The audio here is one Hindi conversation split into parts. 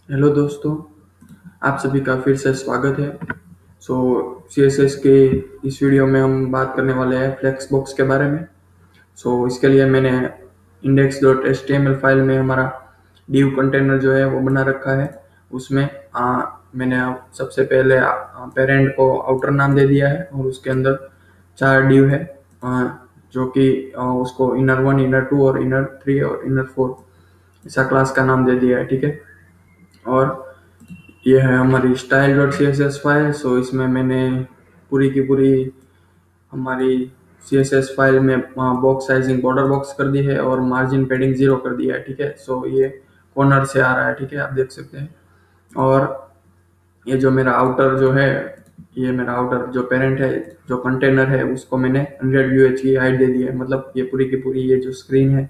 हेलो दोस्तों, आप सभी का फिर से स्वागत है। सो CSS के इस वीडियो में हम बात करने वाले हैं फ्लेक्स बॉक्स के बारे में। इसके लिए मैंने index.html फाइल में हमारा div कंटेनर जो है वो बना रखा है। उसमें मैंने सबसे पहले पेरेंट को आउटर नाम दे दिया है और उसके अंदर 4 div है, जो कि उसको inner1, inner2 और inner3 और inner4 ऐसा क्लास का नाम दे दिया है। ठीक है, और ये है हमारी style.css फाइल। इसमें मैंने पूरी की पूरी हमारी CSS फाइल में बॉक्स साइजिंग बॉर्डर बॉक्स कर दी है और मार्जिन पेडिंग 0 कर दिया है। ठीक है, ये कॉर्नर से आ रहा है। ठीक है, आप देख सकते हैं। और ये जो मेरा आउटर जो है, ये मेरा आउटर जो पेरेंट है, जो कंटेनर है, उसको मैंने 100 की हाइट दे दी है। मतलब ये पूरी की पूरी ये जो स्क्रीन है,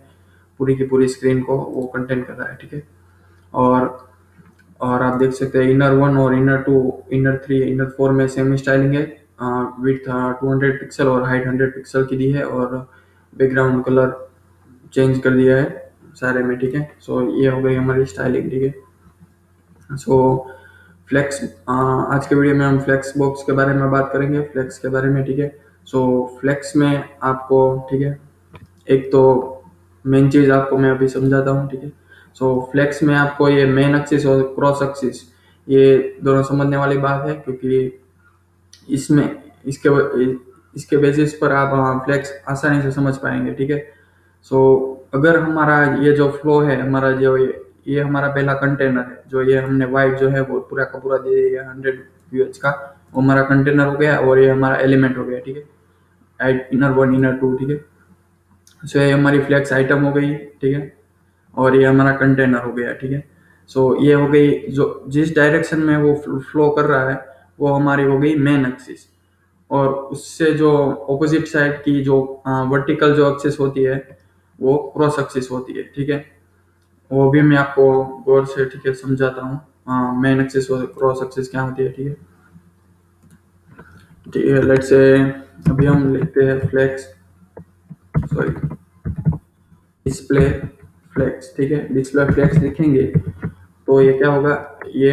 पूरी की पूरी स्क्रीन को वो कंटेन कर रहा है। ठीक है, और और आप देख सकते हैं inner1 और inner2, inner3, inner4 में सेम स्टाइलिंग है। विड्थ 200 पिक्सल और हाइट 100 पिक्सल की दी है और बैकग्राउंड कलर चेंज कर दिया है सारे में। ठीक है, ये हो गई हमारी स्टाइलिंग। ठीक है, फ्लेक्स आज के वीडियो में हम फ्लेक्स बॉक्स के बारे में बात करेंगे, फ्लेक्स के बारे में। ठीक है, फ्लेक्स में आपको, ठीक है, एक तो मेन चीज आपको मैं अभी समझाता हूँ। ठीक है, फ्लेक्स में आपको ये मेन एक्सिस और क्रॉस एक्सिस ये दोनों समझने वाली बात है, क्योंकि इसमें इसके इसके बेसिस पर आप फ्लेक्स आसानी से समझ पाएंगे। ठीक है, सो अगर हमारा ये जो फ्लो है, हमारा जो ये हमारा पहला कंटेनर है, जो ये हमने वाइट जो है वो पूरा का पूरा दे दिया 100 का, वो हमारा कंटेनर हो गया और ये हमारा एलिमेंट हो गया। ठीक है, inner1 inner2। ठीक है, ये हमारी फ्लेक्स आइटम हो गई। ठीक है, और ये हमारा कंटेनर हो गया। ठीक है, ये हो गई जो जिस डायरेक्शन में वो फ्लो कर रहा है वो हमारी हो गई मेन एक्सिस। और उससे जो ऑपोजिट साइड की जो वर्टिकल जो एक्सिस होती है वो क्रॉस एक्सिस होती है। ठीक है, वो भी मैं आपको गौर से, ठीक है, समझाता हूँ। मेन एक्सिस और क्रॉस एक्सिस क्या होती है। ठीक है, ठीक है, लेट्स से अभी हम लिखते हैं फ्लेक्स, सॉरी, डिस्प्ले फ्लेक्स। ठीक है, डिस्प्ले फ्लेक्स लिखेंगे तो ये क्या होगा, ये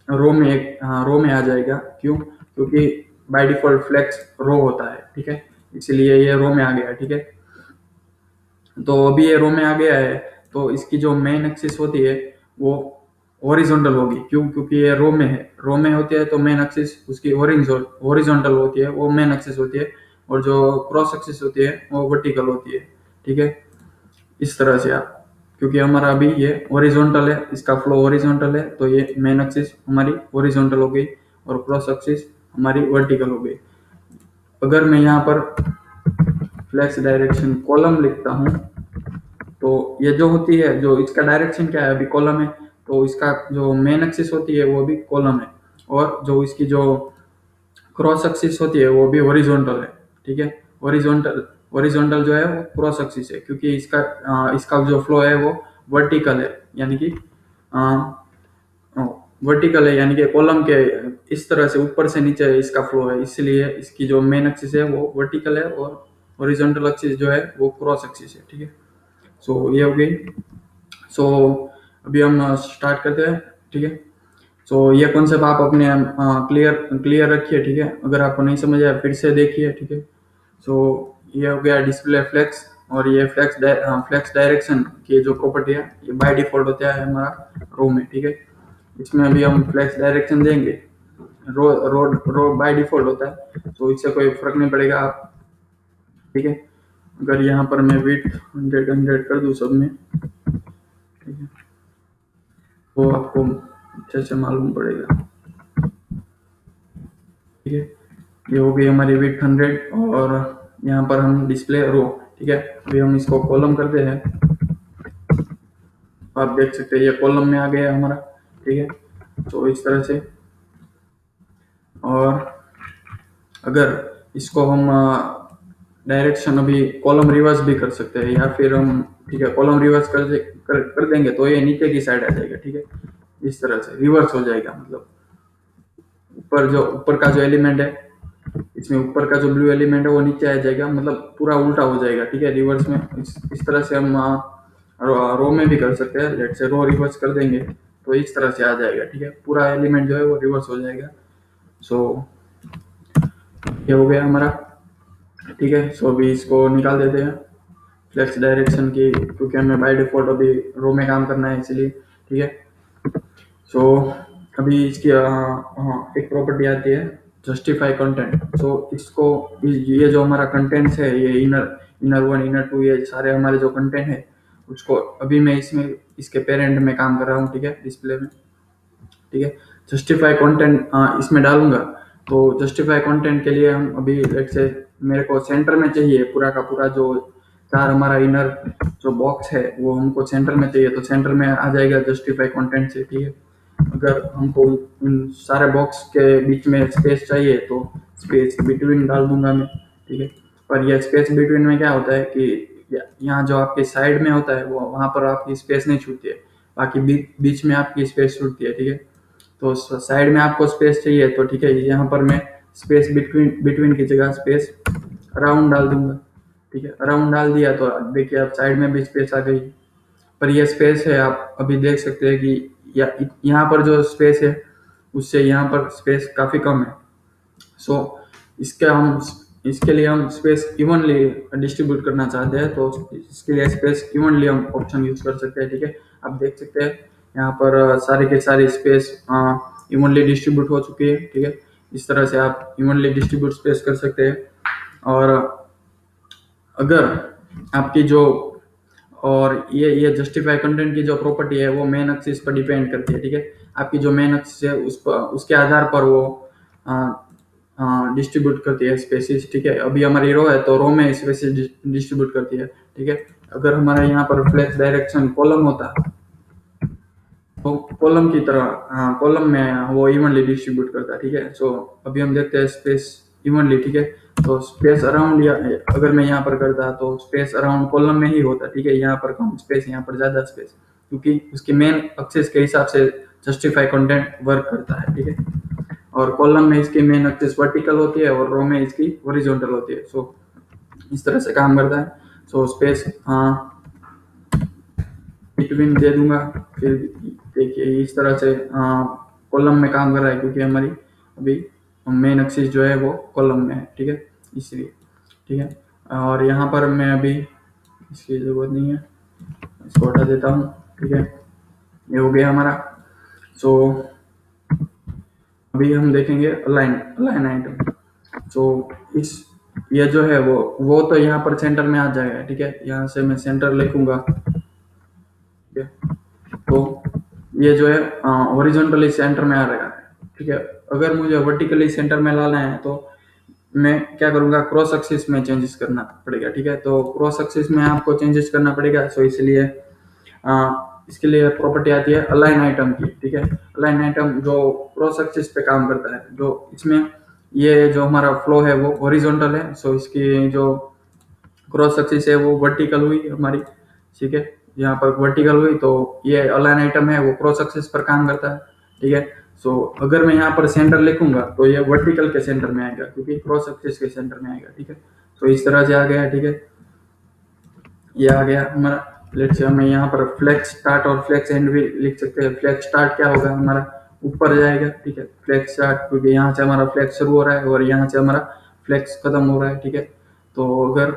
रो में आ जाएगा। क्यों? क्योंकि बाय डिफॉल्ट फ्लेक्स रो होता है। ठीक है, इसलिए ये रो में आ गया। ठीक है, तो अभी ये रो में आ गया है, तो इसकी जो मेन एक्सिस होती है वो हॉरिजॉन्टल होगी। क्यों? क्योंकि ये रो में है, रो में होती है तो मेन एक्सिस उसकी हॉरिजॉन्टल होती है, वो मेन एक्सिस होती है। और जो क्रॉस एक्सिस होती है वो वर्टिकल होती है। ठीक है, इस तरह से आप, क्योंकि हमारा अभी ये हॉरिजॉन्टल है, इसका फ्लो हॉरिजॉन्टल है, तो ये मेन एक्सिस हमारी हॉरिजॉन्टल हो गई और क्रॉस एक्सिस हमारी वर्टिकल हो गई। अगर मैं यहाँ पर फ्लेक्स डायरेक्शन कॉलम लिखता हूँ, तो ये जो होती है, जो इसका डायरेक्शन क्या है, अभी कॉलम है, तो इसका जो मेन एक्सिस होती है वो भी कॉलम है, और जो इसकी जो क्रॉस एक्सिस होती है वो भी हॉरिजॉन्टल है। ठीक है, हॉरिजॉन्टल हॉरिजॉन्टल जो है वो क्रॉस एक्सिस है, क्योंकि इसका जो फ्लो है वो वर्टिकल है, यानी कि वर्टिकल है, यानी कि कॉलम के इस तरह से ऊपर से नीचे इसका फ्लो है, इसलिए इसकी जो मेन एक्सिस है वो वर्टिकल है और हॉरिजॉन्टल एक्सिस जो है वो क्रॉस एक्सिस है। ठीक है, ये हो गई। सो अभी हम स्टार्ट करते हैं। ठीक है, ये कॉन्सेप्ट आप अपने क्लियर क्लियर रखिए। ठीक है, अगर आपको नहीं समझ आया फिर से देखिए। ठीक है, ये हो गया डिस्प्ले फ्लेक्स। और ये फ्लेक्स डायरेक्शन की जो प्रॉपर्टी है ये बाय डिफॉल्ट होता है हमारा रो में। ठीक है, इसमें अभी हम फ्लेक्स डायरेक्शन देंगे, रो रो रो बाय डिफॉल्ट होता है, तो इससे कोई फर्क नहीं पड़ेगा आप। ठीक है, अगर यहाँ पर मैं विड्थ 100 कर दूँ सब में, ठीक है, तो आपको अच्छे से मालूम पड़ेगा। ठीक है, ये हो गई हमारी विड्थ 100 और यहाँ पर हम डिस्प्ले रो। ठीक है, अभी हम इसको कॉलम करते हैं, आप देख सकते हैं ये कॉलम में आ गया हमारा। ठीक है, इस तरह से। और अगर इसको हम डायरेक्शन अभी कॉलम रिवर्स भी कर सकते हैं, या फिर हम, ठीक है, कॉलम रिवर्स कर देंगे तो ये नीचे की साइड आ जाएगा। ठीक है, इस तरह से रिवर्स हो जाएगा, मतलब ऊपर का जो एलिमेंट है, इसमें ऊपर का जो ब्लू एलिमेंट है वो नीचे आ जाएगा, मतलब पूरा उल्टा हो जाएगा। ठीक है, रिवर्स में इस तरह से हम रो में भी कर सकते हैं। लेट से रो रिवर्स कर देंगे तो इस तरह से आ जाएगा, ठीक है, पूरा एलिमेंट जो है वो रिवर्स हो जाएगा। सो ये हो गया हमारा, ठीक है। सो अभी इसको निकाल देते हैं फ्लेक्स डायरेक्शन की, क्योंकि हमें बाय डिफॉल्ट अभी रो में काम करना है इसलिए, ठीक है। सो अभी इसकी एक प्रॉपर्टी आती है जस्टिफाई कंटेंट। सो इसको ये जो हमारा कंटेंट्स है, ये इनर वन इनर टू, ये सारे हमारे जो कंटेंट है उसको अभी मैं इसमें इसके पेरेंट में काम कर रहा हूँ, ठीक है, डिस्प्ले में, ठीक है। जस्टिफाई कंटेंट इसमें डालूंगा, तो जस्टिफाई कंटेंट के लिए हम अभी लेट्स से मेरे को सेंटर में चाहिए पूरा का पूरा जो चार हमारा इनर जो बॉक्स है वो हमको सेंटर में चाहिए, तो सेंटर में आ जाएगा जस्टिफाई कंटेंट से, ठीक है। अगर हमको उन सारे बॉक्स के बीच में स्पेस चाहिए तो स्पेस बिटवीन डाल दूंगा मैं, ठीक है। पर यह स्पेस बिटवीन में क्या होता है कि यहाँ जो आपके साइड में होता है वो वहां पर आपकी स्पेस नहीं छूटती है, बाकी बीच में आपकी स्पेस छूटती है, ठीक है। तो साइड में आपको स्पेस चाहिए तो ठीक है, यहाँ पर मैं स्पेस बिटवीन बिटवीन की जगह स्पेस अराउंड डाल दूंगा, ठीक है। अराउंड डाल दिया तो देखिए अब साइड में भी स्पेस आ गई, पर यह स्पेस है आप अभी देख सकते हैं कि यहाँ पर जो स्पेस है उससे यहाँ पर स्पेस काफी कम है। सो इसके लिए हम स्पेस इवनली डिस्ट्रीब्यूट करना चाहते हैं, तो इसके लिए स्पेस इवनली हम ऑप्शन यूज कर सकते हैं, ठीक है। आप देख सकते हैं यहाँ पर सारी के सारी स्पेस इवनली डिस्ट्रीब्यूट हो चुकी है, ठीक है। इस तरह से आप इवनली डिस्ट्रीब्यूट स्पेस कर सकते हैं। और अगर आपकी जो और ये जस्टिफाई कंटेंट की जो प्रॉपर्टी है वो मेन एक्सिस पर डिपेंड करती है, ठीक है। आपकी जो मेन एक्सिस है उस पर उसके आधार पर वो डिस्ट्रीब्यूट करती है स्पेसिस, ठीक है। अभी हमारी रो है तो रो में स्पेसिस डिस्ट्रीब्यूट करती है, ठीक है। अगर हमारे यहाँ पर फ्लेक्स डायरेक्शन कॉलम होता तो कॉलम की तरह कॉलम में वो इवनली डिस्ट्रीब्यूट करता है, ठीक है। सो अभी हम देखते हैं स्पेस इवनली, ठीक है। तो स्पेस अराउंड या अगर मैं यहाँ पर करता तो स्पेस अराउंड कॉलम में ही होता, ठीक है। यहाँ पर कम स्पेस, यहाँ पर ज्यादा स्पेस, क्योंकि उसकी मेन एक्सेस के हिसाब से जस्टिफाई कंटेंट वर्क करता है, ठीक है। और कॉलम में इसकी मेन एक्सेस वर्टिकल होती है और रो में इसकी हॉरिजॉन्टल होती है। सो इस तरह से काम करता है। सो स्पेस बिटवीन दे दूंगा, फिर देखिए इस तरह से कॉलम में काम कर रहा है, क्योंकि हमारी अभी मेन एक्सिस जो है वो कॉलम में है, ठीक है, इसलिए, ठीक है। और यहाँ पर मैं अभी इसकी जरूरत नहीं है, इसको हटा देता हूँ, ठीक है। ये हो गया हमारा। सो अभी हम देखेंगे अलाइन अलाइन आइटम। सो इस ये जो है वो तो यहाँ पर सेंटर में आ जाएगा, ठीक है। यहाँ से मैं सेंटर लिखूंगा, ठीक है। तो ये जो है हॉरिजॉन्टली सेंटर में आ रहा है, ठीक है। अगर मुझे वर्टिकली सेंटर में लाना है तो मैं क्या करूंगा, क्रॉस एक्सिस में चेंजेस करना पड़ेगा, ठीक है। तो क्रॉस एक्सिस में आपको चेंजेस करना पड़ेगा। सो इसलिए इसके लिए प्रॉपर्टी आती है अलाइन आइटम की, ठीक है। अलाइन आइटम जो क्रॉस एक्सिस पे काम करता है, जो इसमें ये जो हमारा फ्लो है वो हॉरिजॉन्टल है, सो इसकी जो क्रॉस एक्सिस है वो वर्टिकल हुई हमारी, ठीक है। यहाँ पर वर्टिकल हुई तो ये अलाइन आइटम है वो क्रॉस एक्सिस पर काम करता है, ठीक है। सो अगर मैं यहाँ पर सेंटर लिखूंगा तो ये वर्टिकल के सेंटर में आएगा, क्योंकि क्रॉस एक्सिस के सेंटर में आएगा, ठीक है। तो इस तरह से आ गया, ठीक है। ये आ गया हमारा। लेट्स से हमें यहाँ पर फ्लेक्स स्टार्ट और फ्लेक्स एंड भी लिख सकते हैं। फ्लेक्स स्टार्ट क्या होगा, हमारा ऊपर जाएगा, ठीक है, फ्लेक्स स्टार्ट, क्योंकि यहाँ से हमारा फ्लेक्स शुरू हो रहा है और यहाँ से हमारा फ्लेक्स खत्म हो रहा है, ठीक है। तो अगर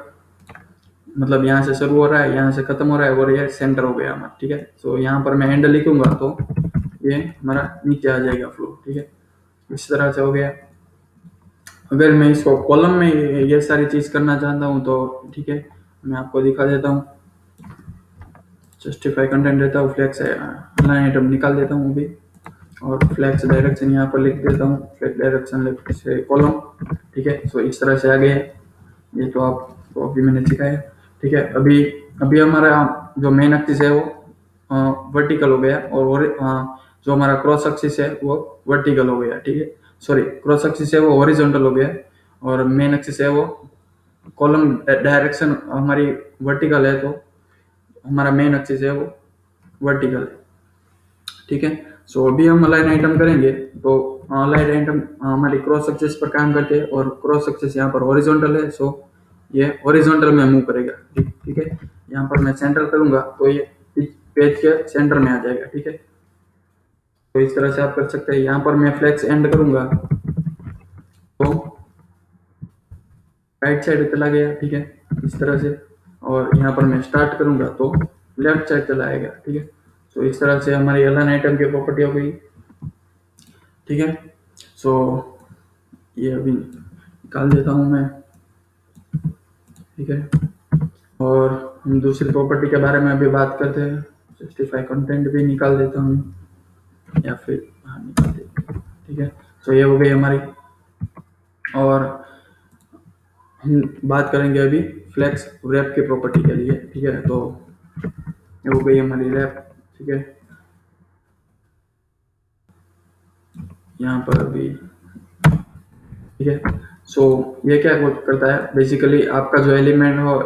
मतलब यहाँ से शुरू हो रहा है, यहाँ से खत्म हो रहा है और ये सेंटर हो गया हमारा, ठीक है। सो यहाँ पर मैं एंड लिखूंगा तो ये हमारा नीचे आ जाएगा फ्लो, ठीक है। इस तरह से हो गया। अगर मैं इसको कॉलम में ये सारी चीज करना चाहता हूँ तो ठीक है, मैं आपको दिखा देता हूँ। जस्टिफाई कंटेंट रहता हूँ, फ्लेक्स लाइन आइटम निकाल देता हूँ अभी, और फ्लेक्स डायरेक्शन यहाँ पर लिख देता हूँ, फ्लेक्स डायरेक्शन लेफ्ट से कॉलम, ठीक है। सो इस तरह से आ गया। ये तो आपको अभी मैंने सिखाया, ठीक है। अभी अभी हमारा जो मेन एक्सिस है वो वर्टिकल हो गया, और जो हमारा क्रॉस एक्सिस है वो वर्टिकल हो गया, ठीक है। सॉरी, क्रॉस एक्सिस है वो हॉरिजॉन्टल हो गया, और मेन एक्सिस है वो कॉलम डायरेक्शन हमारी वर्टिकल है, तो हमारा मेन एक्सिस है वो वर्टिकल है, ठीक है। सो अभी हम अलाइन आइटम करेंगे तो अलाइन आइटम हमारी क्रॉस एक्सिस पर काम करते हैं, और क्रॉस एक्सिस यहाँ पर हॉरिजॉन्टल है, सो ये हॉरिजॉन्टल में मूव करेगा, ठीक है। यहाँ पर मैं सेंटर करूंगा तो ये पेज के सेंटर में आ जाएगा, ठीक है। तो इस तरह से आप कर सकते हैं। यहाँ पर मैं फ्लेक्स एंड करूंगा तो राइट साइड चला गया, ठीक है, इस तरह से। और यहाँ पर मैं स्टार्ट करूंगा तो लेफ्ट साइड चला आएगा, ठीक है। तो इस तरह से हमारी अलाइन आइटम की प्रॉपर्टी हो गई, ठीक है। सो ये अभी निकाल देता हूँ मैं, ठीक है। और हम दूसरी प्रॉपर्टी के बारे में अभी बात करते हैं। जस्टिफाई कंटेंट भी निकाल देता हूँ, या फिर हाँ निकाल देता हूँ, ठीक है। तो ये हो गई हमारी। और हम बात करेंगे अभी फ्लेक्स रैप की प्रॉपर्टी के लिए, ठीक है। तो ये हो गई हमारी रैप, ठीक है। यहाँ पर अभी, ठीक है। सो ये क्या करता है बेसिकली, आपका जो एलिमेंट हो,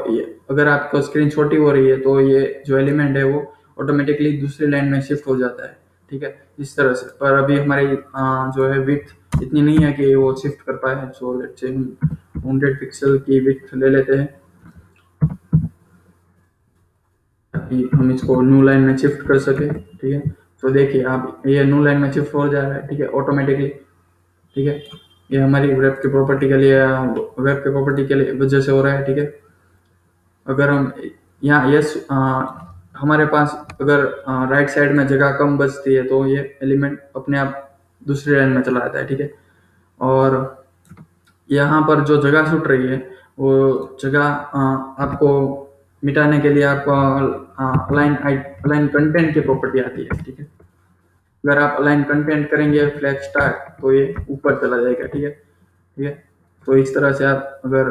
अगर आपका स्क्रीन छोटी हो रही है तो ये जो एलिमेंट है वो ऑटोमेटिकली दूसरी लाइन में शिफ्ट हो जाता है, ठीक है, इस तरह से। पर अभी हमारी जो है विड्थ इतनी नहीं है कि वो शिफ्ट कर पाए। सो लेट्स से हम 100 पिक्सल की विड्थ ले लेते हैं ताकि हम इसको न्यू लाइन में शिफ्ट कर सके, ठीक है। तो देखिए आप, ये न्यू लाइन में शिफ्ट हो जा रहा है, ठीक है, ऑटोमेटिकली, ठीक है। ये हमारी वेब की प्रॉपर्टी के लिए, वेब की प्रॉपर्टी के लिए वजह से हो रहा है, ठीक है। अगर हम यहाँ यस हमारे पास अगर राइट साइड में जगह कम बचती है तो ये एलिमेंट अपने आप दूसरी लाइन में चला जाता है, ठीक है। और यहाँ पर जो जगह छूट रही है वो जगह आपको मिटाने के लिए आपको अलाइन अलाइन कंटेंट की प्रॉपर्टी आती है, ठीक है। अगर आप अलाइन कंटेंट करेंगे फ्लैग स्टार्ट तो ये ऊपर चला जाएगा, ठीक है, ठीक है। तो इस तरह से आप अगर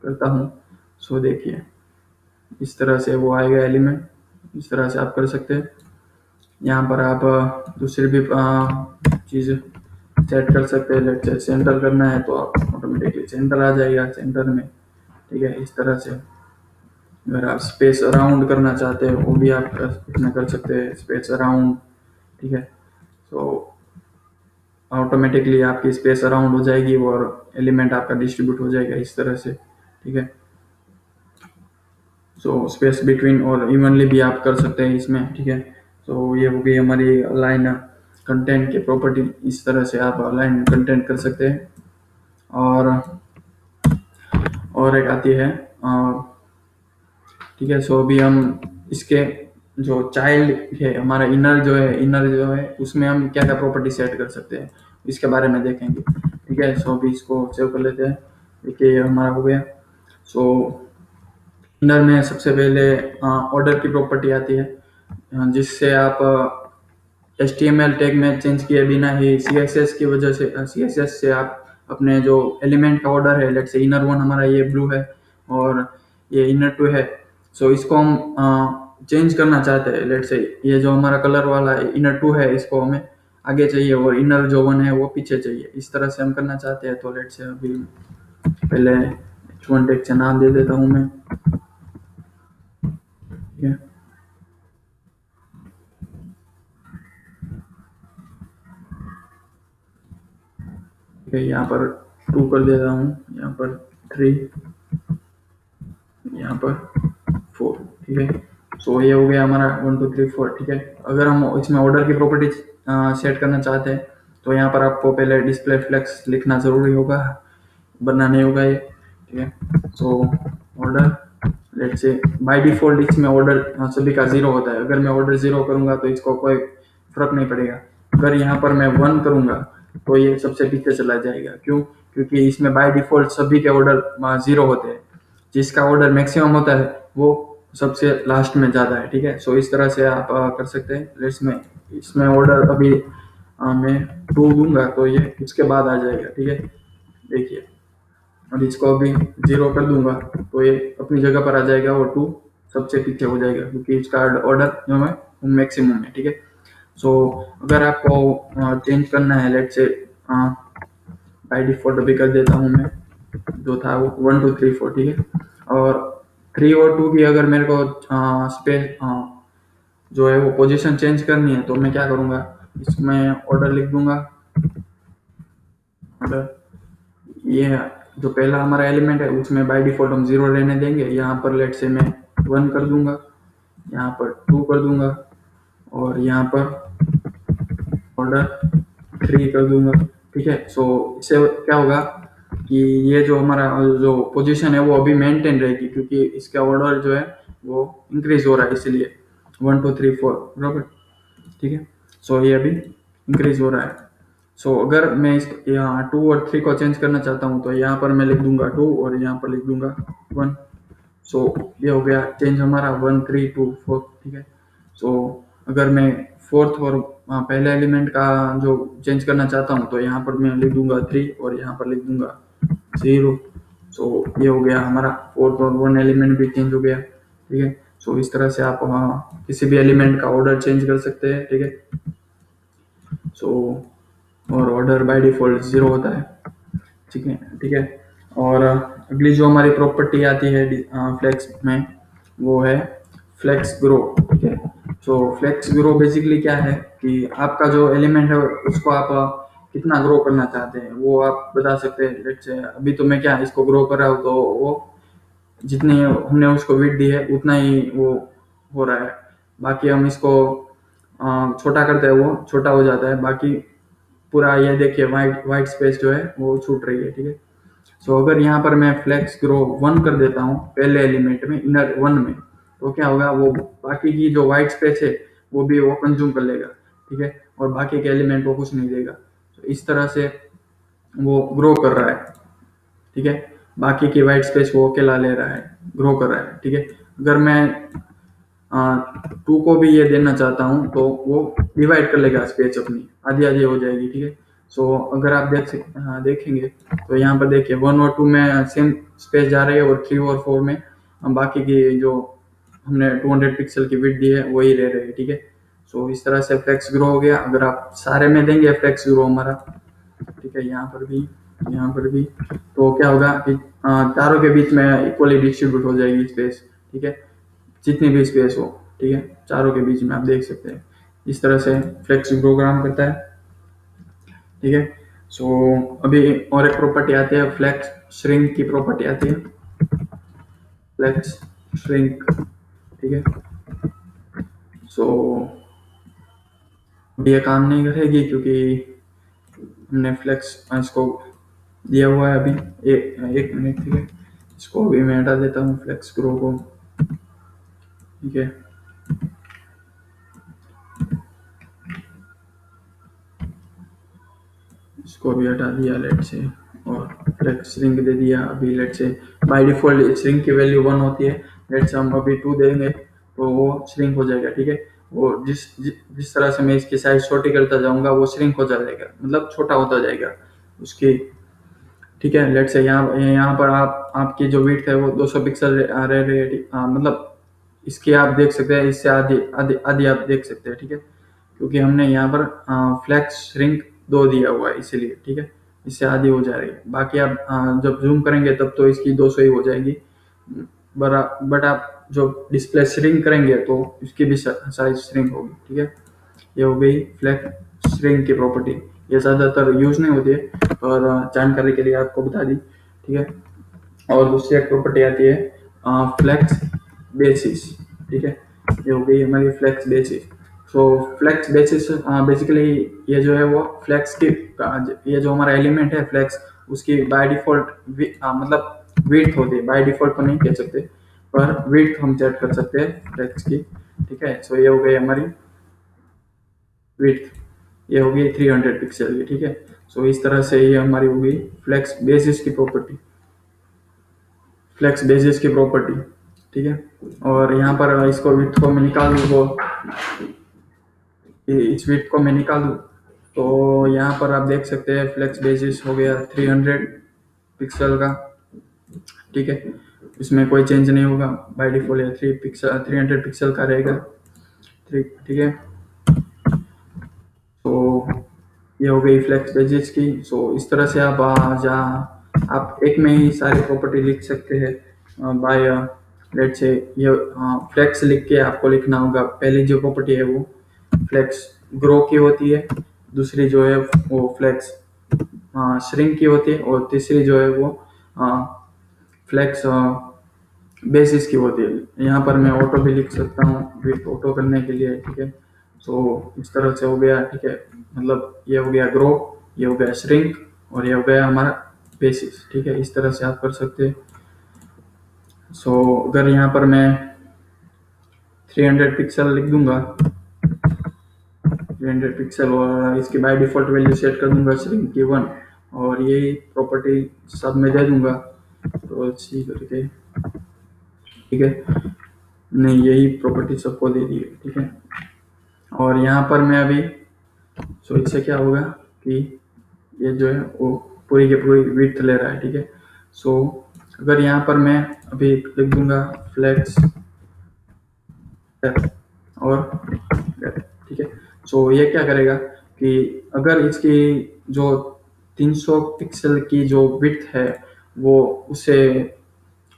करता हूँ, सो देखिए इस तरह से वो आएगा एलिमेंट, इस तरह से आप कर सकते हैं। यहाँ पर आप दूसरी भी चीज़ सेट कर सकते हैं। लेट से सेंटर करना है तो आप ऑटोमेटिकली सेंटर आ जाएगा सेंटर में, ठीक है, इस तरह से। अगर आप स्पेस अराउंड करना चाहते हैं वो भी आप इसमें कर सकते हैं, स्पेस अराउंड, ठीक है। तो ऑटोमेटिकली आपकी स्पेस अराउंड हो जाएगी और एलिमेंट आपका डिस्ट्रीब्यूट हो जाएगा इस तरह से, ठीक है। सो स्पेस बिटवीन और इवनली भी आप कर सकते हैं इसमें, ठीक है। तो ये हो गई हमारी लाइन कंटेंट की प्रॉपर्टी, इस तरह से आप लाइन कंटेंट कर सकते हैं। और एक आती है, ठीक है। सो अभी हम इसके जो चाइल्ड है, हमारा इनर जो है उसमें हम क्या क्या प्रॉपर्टी सेट कर सकते हैं इसके बारे में देखेंगे, ठीक है। सो अभी इसको सेव कर लेते हैं। देखिए ये हमारा हो गया। सो इनर में सबसे पहले ऑर्डर की प्रॉपर्टी आती है, जिससे आप HTML टैग में चेंज किए बिना ही CSS की वजह से, CSS से आप अपने जो एलिमेंट का ऑर्डर है, लेट से इनर वन हमारा ये ब्लू है और ये इनर टू है। सो इसको हम चेंज करना चाहते हैं। लेट से ये जो हमारा कलर वाला इनर टू है इसको हमें आगे चाहिए और इनर जो वन है वो पीछे चाहिए, इस तरह से हम करना चाहते हैं। तो लेट से अभी पहले H1 टैग से नाम दे देता हूँ मैं, ठीक है। ठीक है, यहाँ पर 2 कर देता हूँ, यहाँ पर 3, यहाँ पर 4, ठीक है। सो ये हो गया हमारा 1 2 3 4, ठीक है। अगर हम इसमें ऑर्डर की प्रॉपर्टी सेट करना चाहते हैं तो यहाँ पर आपको पहले डिस्प्ले फ्लेक्स लिखना जरूरी होगा, वरना नहीं होगा ये, ठीक है। सो ऑर्डर, लेट से बाय डिफॉल्ट इसमें ऑर्डर सभी का 0 होता है। अगर मैं ऑर्डर 0 करूंगा तो इसको कोई फर्क नहीं पड़ेगा। अगर यहाँ पर मैं 1 करूंगा तो ये सबसे पीछे चला जाएगा। क्यों? क्योंकि इसमें बाय डिफॉल्ट सभी के ऑर्डर 0 होते हैं, जिसका ऑर्डर मैक्सिमम होता है वो सबसे लास्ट में जाता है, ठीक है। सो इस तरह से आप कर सकते हैं। लेट्स में इसमें ऑर्डर अभी मैं 2 दूंगा तो ये उसके बाद आ जाएगा, ठीक है। देखिए और इसको अभी 0 कर दूंगा तो ये अपनी जगह पर आ जाएगा और 2 सबसे पीछे हो जाएगा, क्योंकि इसका ऑर्डर जो है मैक्सिमम है, ठीक है। सो अगर आपको चेंज करना है, लेट से बाई डिफॉल्ट अभी कर देता हूँ मैं, जो था वो 1 2 3 4, ठीक है। और 3 और 2 की अगर मेरे को स्पेस जो है वो पोजीशन चेंज करनी है तो मैं क्या करूँगा, इसमें ऑर्डर लिख दूंगा। ऑर्डर, ये जो पहला हमारा एलिमेंट है उसमें बाय डिफॉल्ट हम 0 रहने देंगे। यहाँ पर लेट से मैं 1 कर दूंगा, यहाँ पर 2 कर दूंगा और यहाँ पर ऑर्डर 3 कर दूंगा। ठीक है, सो इससे क्या होगा कि ये जो हमारा जो पोजीशन है वो अभी मेंटेन रहेगी, क्योंकि इसका ऑर्डर जो है वो इंक्रीज हो रहा है, इसलिए 1 2 3 4 बराबर। ठीक है, सो ये अभी इंक्रीज हो रहा है। सो अगर मैं इस यहाँ 2 और 3 को चेंज करना चाहता हूँ तो यहाँ पर मैं लिख दूंगा 2 और यहाँ पर लिख दूंगा 1। सो ये हो गया चेंज हमारा 1 3 2 4। ठीक है, सो अगर मैं फोर्थ और पहले एलिमेंट का जो चेंज करना चाहता हूँ तो यहाँ पर मैं लिख दूंगा 3 और यहाँ पर लिख दूंगा 0। सो ये हो गया हमारा फोर्थ और 1 एलिमेंट भी चेंज हो गया। ठीक है, सो इस तरह से आप किसी भी एलिमेंट का ऑर्डर चेंज कर सकते हैं। ठीक है, सो और ऑर्डर बाय डिफॉल्ट 0 होता है। ठीक है, ठीक है। और अगली जो हमारी प्रॉपर्टी आती है फ्लेक्स में, वो है फ्लेक्स ग्रो। ठीक है, तो फ्लेक्स ग्रो बेसिकली क्या है कि आपका जो एलिमेंट है उसको आप कितना ग्रो करना चाहते हैं वो आप बता सकते हैं। लेट्स से अभी तो मैं क्या इसको ग्रो कर रहा हूँ, तो वो जितनी हमने उसको विड्थ दी है उतना ही वो हो रहा है। बाकी हम इसको छोटा करते हैं, वो छोटा हो जाता है। बाकी पूरा ये देखिए वाइट वाइट स्पेस जो है वो छूट रही है। ठीक है, सो अगर यहाँ पर मैं फ्लेक्स ग्रो 1 कर देता हूँ पहले एलिमेंट में, इनर 1 में, तो क्या होगा, वो बाकी की जो वाइट स्पेस है वो भी वो कंज्यूम कर लेगा। ठीक है, और बाकी के एलिमेंट को कुछ नहीं देगा। तो इस तरह से वो ग्रो कर रहा है। ठीक है, बाकी की वाइट स्पेस वो अकेला ले रहा है, ग्रो कर रहा है। ठीक है, अगर मैं 2 को भी ये देना चाहता हूँ तो वो डिवाइड कर लेगा स्पेस, अपनी आधी आधी हो जाएगी। ठीक है, सो अगर आप देखेंगे तो यहाँ पर देखिए 1 और 2 में सेम स्पेस जा रही है, और 3 और 4 में हम बाकी की जो हमने 200 पिक्सल की विड्थ दी है वही ले रहे हैं। ठीक है, सो इस तरह से फ्लेक्स ग्रो हो गया। अगर आप सारे में देंगे फ्लेक्स ग्रो हमारा, ठीक है, यहाँ पर भी यहाँ पर भी, तो क्या होगा कि चारों के बीच में इक्वली डिस्ट्रीब्यूट हो जाएगी स्पेस। ठीक है, जितनी भी स्पेस हो। ठीक है, चारों के बीच में आप देख सकते हैं इस तरह से फ्लेक्स प्रोग्राम करता है। ठीक है, सो अभी और एक प्रॉपर्टी आती है, फ्लेक्स श्रिंक की प्रॉपर्टी आती है, फ्लेक्स श्रिंक। ठीक है, सो ये काम नहीं करेगी क्योंकि हमने फ्लेक्स इसको दिया हुआ है अभी। एक मिनट। ठीक है, इसको अभी मैं हटा देता हूँ फ्लेक्स ग्रो को। ठीक है, इसको भी हटा दिया लेट से, और फ्लेक्स श्रिंक दे दिया अभी। लेट से बाय डिफॉल्ट श्रिंक की वैल्यू 1 होती है। लेट से हम अभी 2 देंगे तो वो श्रिंक हो जाएगा। ठीक है, वो जिस तरह से मैं इसकी साइज छोटी करता जाऊंगा वो श्रिंक हो जाएगा, मतलब छोटा होता जाएगा उसकी। ठीक है, लेट से यहाँ यहाँ पर आप आपकी जो विड्थ है वो 200 पिक्सल रह रही है। मतलब इसकी आप देख सकते हैं, इससे आधी आधी आधी आप देख सकते हैं। ठीक है, क्योंकि हमने यहाँ पर फ्लैक्स श्रिंक 2 दिया हुआ है इसीलिए। ठीक है, इससे आधी हो जा रही है। बाकी आप जब जूम करेंगे तब तो इसकी 200 ही हो जाएगी। बट आप जो डिस्प्ले श्रिंक करेंगे तो इसकी भी साइज श्रिंक होगी। ठीक है, ये हो गई फ्लैक्स श्रिंक की प्रॉपर्टी। ये ज़्यादातर यूज नहीं होती है, और जानकारी के लिए आपको बता दी। ठीक है, और दूसरी एक प्रॉपर्टी आती है फ्लेक्स बेसिस। ठीक है, ये हो गई हमारी फ्लेक्स बेसिस। सो फ्लेक्स बेसिस बेसिकली ये जो है वो फ्लेक्स की ये जो हमारा एलिमेंट है फ्लेक्स, उसकी बाय डिफॉल्ट मतलब विड्थ होती है। बाय डिफॉल्ट तो नहीं कह सकते, पर विड्थ हम सेट कर सकते हैं फ्लेक्स की। ठीक है, सो ये हो गई हमारी विड्थ, ये होगी 300 पिक्सल की। ठीक है, सो इस तरह से ये हमारी होगी फ्लेक्स बेसिस की प्रॉपर्टी, फ्लेक्स बेसिस की प्रॉपर्टी। ठीक है, और यहाँ पर इसको विड्थ को मैं निकाल दूँ, तो इस विड्थ को मैं निकाल दूँ तो यहाँ पर आप देख सकते हैं फ्लेक्स बेसिस हो गया 300 पिक्सल का। ठीक है, इसमें कोई चेंज नहीं होगा, बाय डिफॉल्ट है 300 पिक्सल का रहेगा। ठीक है, तो ये हो गई फ्लेक्स बेसिस की। सो इस तरह से आप जहाँ आप एक में ही सारी प्रॉपर्टी लिख सकते हैं बाय लेट से। ये फ्लेक्स लिख के आपको लिखना होगा, पहली जो प्रॉपर्टी है वो फ्लेक्स ग्रो की होती है, दूसरी जो है वो फ्लेक्स श्रिंक की होती है, और तीसरी जो है वो फ्लेक्स बेसिस की होती है। यहाँ पर मैं ऑटो भी लिख सकता हूँ विथ ऑटो करने के लिए। ठीक है, सो इस तरह से हो गया, ठीक है। मतलब ये हो गया ग्रो, ये हो गया श्रिंक, और ये हो गया हमारा बेसिस, ठीक है। इस तरह से आप कर सकते हैं। सो अगर यहाँ पर मैं 300 पिक्सल लिख दूंगा, 300 पिक्सल, और इसकी बाय डिफॉल्ट वैल्यू सेट कर दूंगा श्रिंक की 1, और यही प्रॉपर्टी सब में दे दूंगा कंट्रोल सी करके, ठीक है। नहीं, यही प्रॉपर्टी सबको दे दी है, ठीक है। और यहाँ पर मैं अभी, सो इससे क्या होगा कि ये जो है वो पूरी की पूरी विड्थ ले रहा है, ठीक है। सो अगर यहाँ पर मैं अभी लिख दूंगा फ्लेक्स और, ठीक है। सो ये क्या करेगा कि अगर इसकी जो 300 पिक्सल की जो विड्थ है वो उसे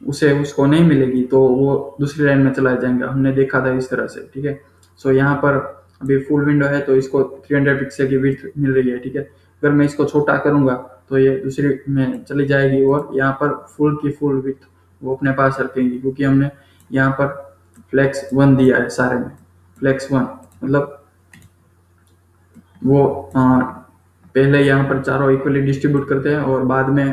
उसे उसको नहीं मिलेगी, तो वो दूसरी लाइन में चला जाएंगे। हमने देखा था इस तरह से, ठीक है। सो यहाँ पर अभी फुल विंडो है तो इसको 300 पिक्सल की विड्थ मिल रही है, ठीक है। अगर मैं इसको छोटा करूंगा तो ये दूसरी में चली जाएगी, और यहाँ पर फुल की फुल विड्थ वो अपने पास रखेंगी, क्योंकि हमने यहाँ पर फ्लेक्स 1 दिया है सारे में। फ्लेक्स 1 मतलब वो पहले यहाँ पर चारों इक्वली डिस्ट्रीब्यूट करते हैं, और बाद में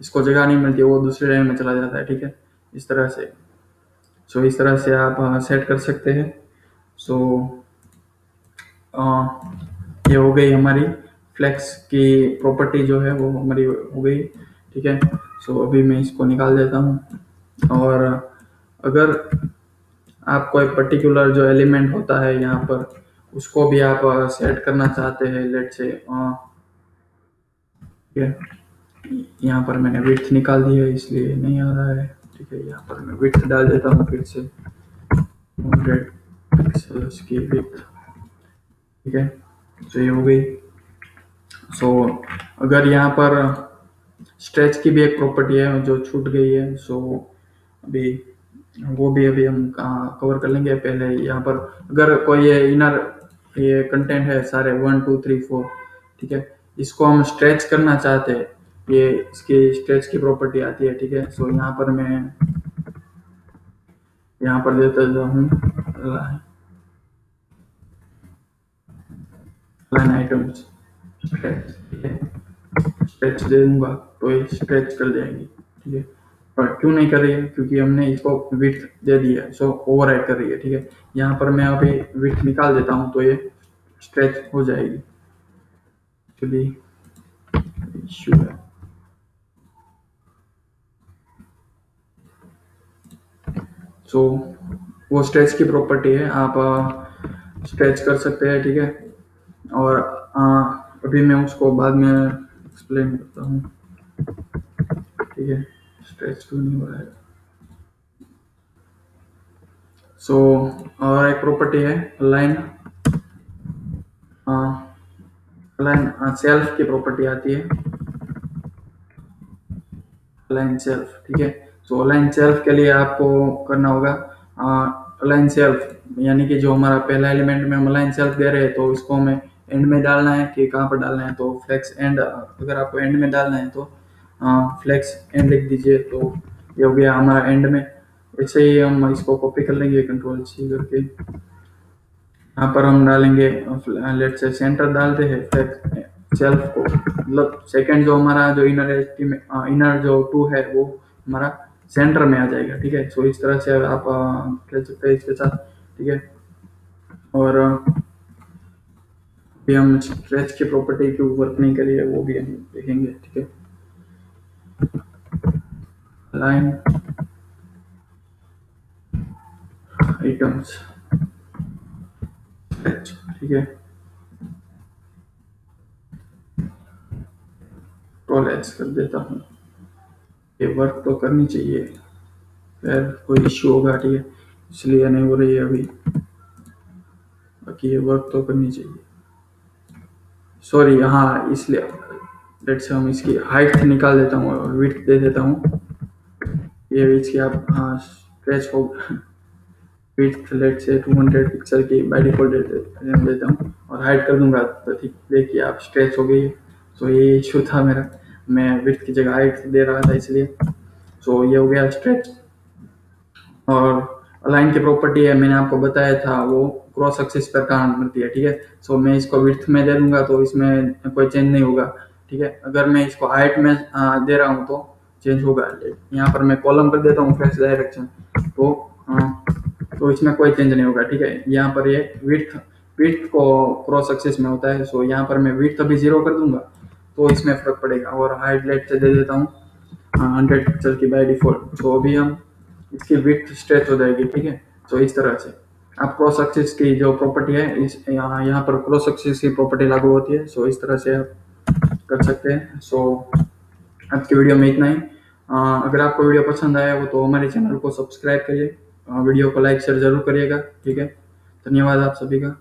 इसको जगह नहीं मिलती, वो दूसरी लाइन में चला जाता है, ठीक है। इस तरह से, सो इस तरह से आप सेट कर सकते हैं। सो ये हो गई हमारी फ्लेक्स की प्रॉपर्टी जो है वो हमारी हो गई, ठीक है। सो अभी मैं इसको निकाल देता हूँ। और अगर आप कोई पर्टिकुलर जो एलिमेंट होता है यहाँ पर उसको भी आप सेट करना चाहते हैं, लेट से, ठीक है। यहाँ पर मैंने विड्थ निकाल दी है इसलिए नहीं आ रहा है, ठीक है। यहाँ पर मैं विड्थ डाल देता हूँ फिर से 100 पिक्सल्स की विड्थ, ठीक है। तो ये हो गई। सो अगर यहाँ पर स्ट्रेच की भी एक प्रॉपर्टी है जो छूट गई है, सो अभी वो भी अभी हम कवर कर लेंगे। पहले यहाँ पर अगर कोई ये इनर ये कंटेंट है सारे 1 2 3 4, ठीक है, इसको हम स्ट्रेच करना चाहते हैं, ये इसकी स्ट्रेच की प्रॉपर्टी आती है, ठीक है। सो यहाँ पर मैं यहाँ पर देता हूँ लाइन आइटम्स स्ट्रेच, ठीक है। स्ट्रेच दे दूंगा तो ये स्ट्रेच कर जाएगी, ठीक है। पर क्यों नहीं कर रही है, क्योंकि हमने इसको विड्थ दे दी है, सो ओवरराइड कर रही है, ठीक है। यहाँ पर मैं अभी विड्थ निकाल देता हूँ तो ये स्ट्रेच हो जाएगी, एक्चुअली इश्यू है। सो वो स्ट्रेच की प्रॉपर्टी है, आप स्ट्रेच कर सकते हैं, ठीक है। और अभी मैं उसको बाद में एक्सप्लेन करता हूँ, ठीक है। स्ट्रेच क्यों नहीं हो रहा है। सो और एक प्रॉपर्टी है लाइन, लाइन सेल्फ की प्रॉपर्टी आती है, अलाइन सेल्फ, ठीक है। सो अलाइन सेल्फ के लिए आपको करना होगा अलाइन सेल्फ, यानी कि जो हमारा पहला एलिमेंट में हम अलाइन सेल्फ दे रहे हैं तो इसको हमें एंड में डालना है कि कहाँ पर डालना है, तो फ्लेक्स एंड, अगर आपको एंड में डालना है तो फ्लेक्स एंड लिख दीजिए, तो ये हो गया हमारा एंड में। ऐसे ही हम इसको कॉपी कर लेंगे कंट्रोल सी करके, यहाँ पर हम डालेंगे लेट से सेंटर डालते हैं फ्लेक्स सेल्फ को, मतलब सेकंड जो हमारा जो इनर इनर जो 2 है वो हमारा सेंटर में आ जाएगा, ठीक है। सो इस तरह से आप खेल सकते हैं इसके साथ, ठीक है। और भी हम स्ट्रेच की प्रॉपर्टी की वर्क नहीं करी है वो भी हम देखेंगे, ठीक है। लाइन आइटम्स स्ट्रेच, ठीक है। कंट्रोल एच कर देता हूँ, ये वर्क तो करनी चाहिए, फिर कोई इश्यू होगा, ठीक है, इसलिए नहीं हो रही है अभी, बाकी ये वर्क तो करनी चाहिए। सॉरी, हाँ, इसलिए लेट से हम इसकी हाइट निकाल देता हूँ और विड्थ दे देता हूँ, ये इसकी आप हाँ स्ट्रेच हो विड्थ लेट से 200 पिक्सल की बाय डिफॉल्ट देता हूँ, और हाइट कर दूंगा तो ठीक, देखिए आप स्ट्रेच हो गई है। सो ये इशू था मेरा, मैं विड्थ की जगह हाइट दे रहा था इसलिए। सो ये हो गया स्ट्रेच। और अलाइन की प्रॉपर्टी है, मैंने आपको बताया था, वो क्रॉस एक्सिस पर काम करती है। ठीक है, सो मैं इसको विड्थ में दे दूंगा तो इसमें कोई चेंज नहीं होगा। ठीक है, अगर मैं इसको हाइट में दे रहा हूँ तो चेंज होगा। यहाँ पर मैं कॉलम कर देता हूँ फेस डायरेक्शन, तो इसमें कोई चेंज नहीं होगा। ठीक है, यहाँ पर ये विड्थ विड्थ को क्रॉस एक्सिस में होता है, सो यहाँ पर मैं विड्थ अभी 0 कर दूंगा तो इसमें फर्क पड़ेगा। और हाइट लेट से दे देता हूँ 100 पिक्सल की बाय डिफॉल्ट, तो अभी हम इसकी विड्थ स्ट्रेच हो जाएगी। ठीक है, तो इस तरह से आप क्रॉस एक्सिस की जो प्रॉपर्टी है, इस यहाँ पर क्रॉस एक्सिस की प्रॉपर्टी लागू होती है। सो इस तरह से आप कर सकते हैं। सो आज की वीडियो में इतना ही। अगर आपको वीडियो पसंद आया हो तो हमारे चैनल को सब्सक्राइब करिए, वीडियो को लाइक शेयर जरूर करिएगा। ठीक है, धन्यवाद आप सभी का।